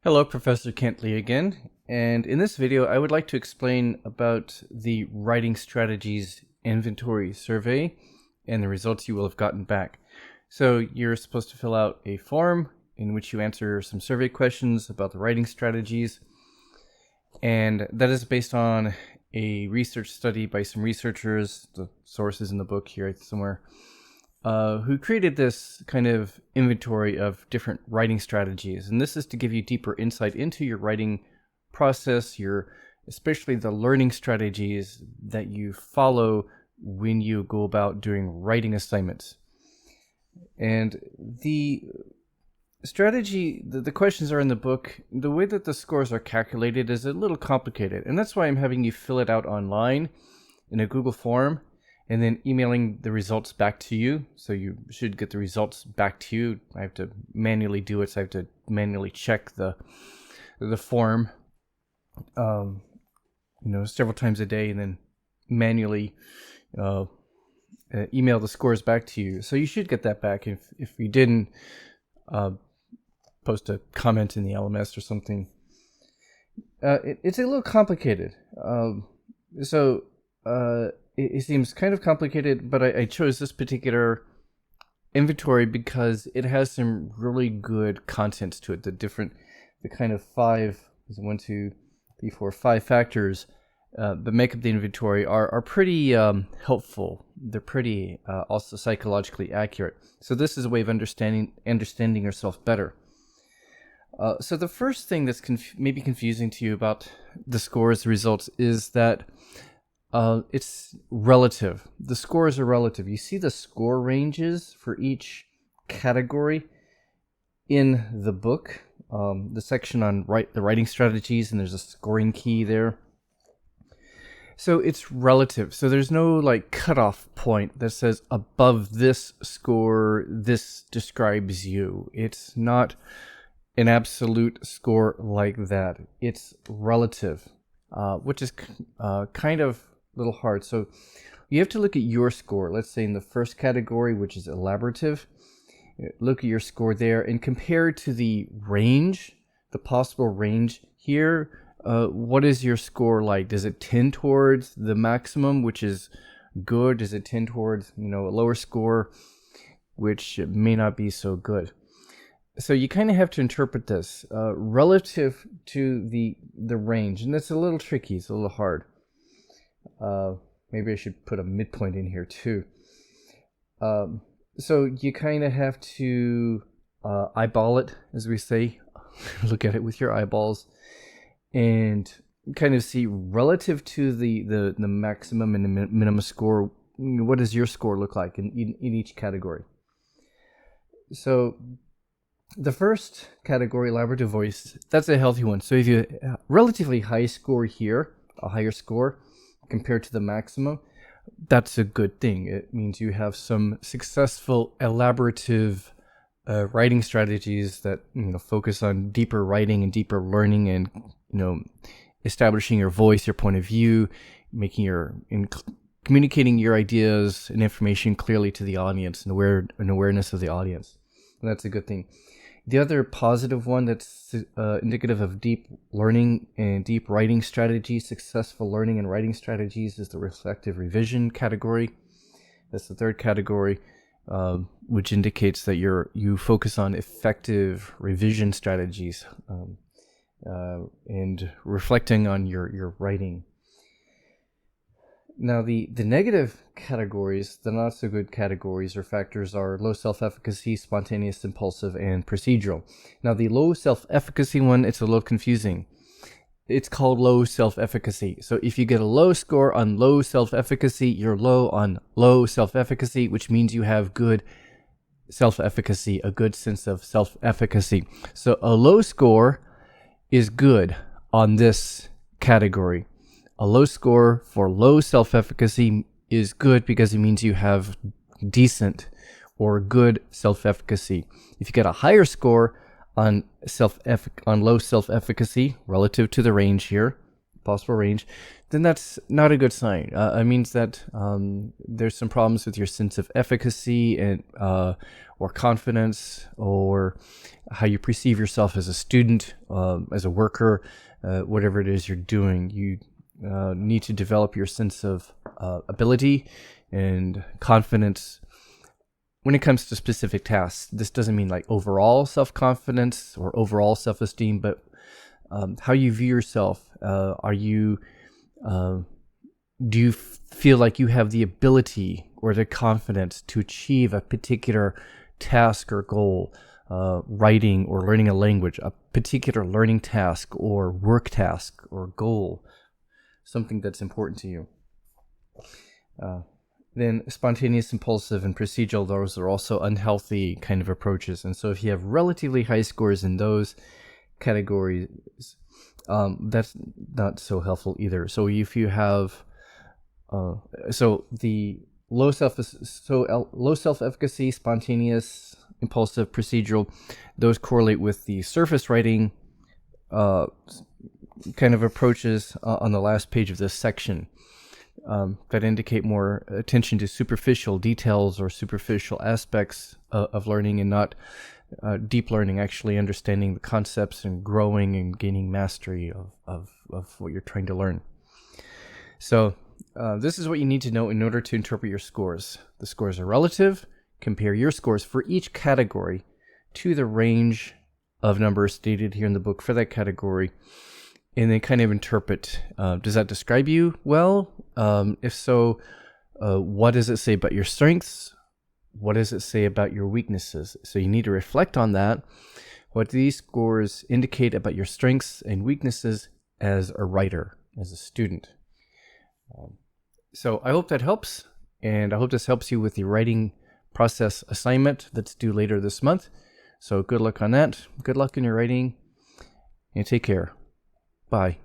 Hello, Professor Kent Lee again, and in this video I would like to explain about the Writing Strategies Inventory Survey and the results you will have gotten back. So you're supposed to fill out a form in which you answer some survey questions about the writing strategies, and that is based on a research study by some researchers, the source is in the book here somewhere, who created this kind of inventory of different writing strategies. And this is to give you deeper insight into your writing process, especially the learning strategies that you follow when you go about doing writing assignments. And the strategy, the questions are in the book. The way that the scores are calculated is a little complicated, and that's why I'm having you fill it out online in a Google form and then emailing the results back to you. So you should get the results back to you. I have to manually do it, so I have to manually check the form several times a day, and then manually email the scores back to you. So you should get that back. If you didn't, post a comment in the LMS or something. It's a little complicated. It seems kind of complicated, but I chose this particular inventory because it has some really good contents to it. The kind of five factors that make up the inventory are pretty helpful. They're pretty also psychologically accurate. So this is a way of understanding yourself better. So the first thing that's maybe confusing to you about the scores results is that it's relative. The scores are relative. You see the score ranges for each category in the book, the section on the writing strategies, and there's a scoring key there. So it's relative. So there's no cutoff point that says above this score, this describes you. It's not an absolute score like that. It's relative, which is kind of a little hard. So you have to look at your score. Let's say in the first category, which is elaborative, look at your score there and compare it to the range, the possible range here. What is your score like? Does it tend towards the maximum, which is good? Does it tend towards a lower score, which may not be so good? So you kind of have to interpret this relative to the range, and that's a little tricky. It's a little hard. Maybe I should put a midpoint in here too. So you kind of have to eyeball it, as we say. Look at it with your eyeballs and kind of see relative to the maximum and the minimum score, what does your score look like in each category. So the first category, elaborative voice, that's a healthy one. So if you relatively high score here, a higher score compared to the maximum, that's a good thing. It means you have some successful elaborative writing strategies that focus on deeper writing and deeper learning, and establishing your voice, your point of view, communicating your ideas and information clearly to the audience, and awareness of the audience. And that's a good thing. The other positive one that's indicative of deep learning and deep writing strategies, successful learning and writing strategies, is the reflective revision category. That's the third category, which indicates that you focus on effective revision strategies and reflecting on your writing. Now, the negative categories, the not so good categories or factors, are low self-efficacy, spontaneous, impulsive, and procedural. Now, the low self-efficacy one, it's a little confusing. It's called low self-efficacy. So if you get a low score on low self-efficacy, you're low on low self-efficacy, which means you have good self-efficacy, a good sense of self-efficacy. So a low score is good on this category. A low score for low self-efficacy is good because it means you have decent or good self-efficacy. If you get a higher score on low self-efficacy relative to the range here, possible range, then that's not a good sign. It means that there's some problems with your sense of efficacy and or confidence, or how you perceive yourself as a student, as a worker, whatever it is you're doing. You need to develop your sense of ability and confidence when it comes to specific tasks. This doesn't mean like overall self-confidence or overall self-esteem, but how you view yourself. Do you feel like you have the ability or the confidence to achieve a particular task or goal, writing or learning a language, a particular learning task or work task or goal, something that's important to you? Then spontaneous, impulsive, and procedural, those are also unhealthy kind of approaches. And so if you have relatively high scores in those categories, that's not so helpful either. So if you have, so the low self-efficacy, spontaneous, impulsive, procedural, those correlate with the surface writing kind of approaches on the last page of this section. That indicate more attention to superficial details or superficial aspects of learning, and not deep learning, actually understanding the concepts and growing and gaining mastery of what you're trying to learn. So this is what you need to know in order to interpret your scores. The scores are relative. Compare your scores for each category to the range of numbers stated here in the book for that category, and then kind of interpret, does that describe you well? If so, what does it say about your strengths? What does it say about your weaknesses? So you need to reflect on that. What do these scores indicate about your strengths and weaknesses as a writer, as a student? So I hope that helps, and I hope this helps you with the writing process assignment that's due later this month. So good luck on that. Good luck in your writing, and take care. Bye.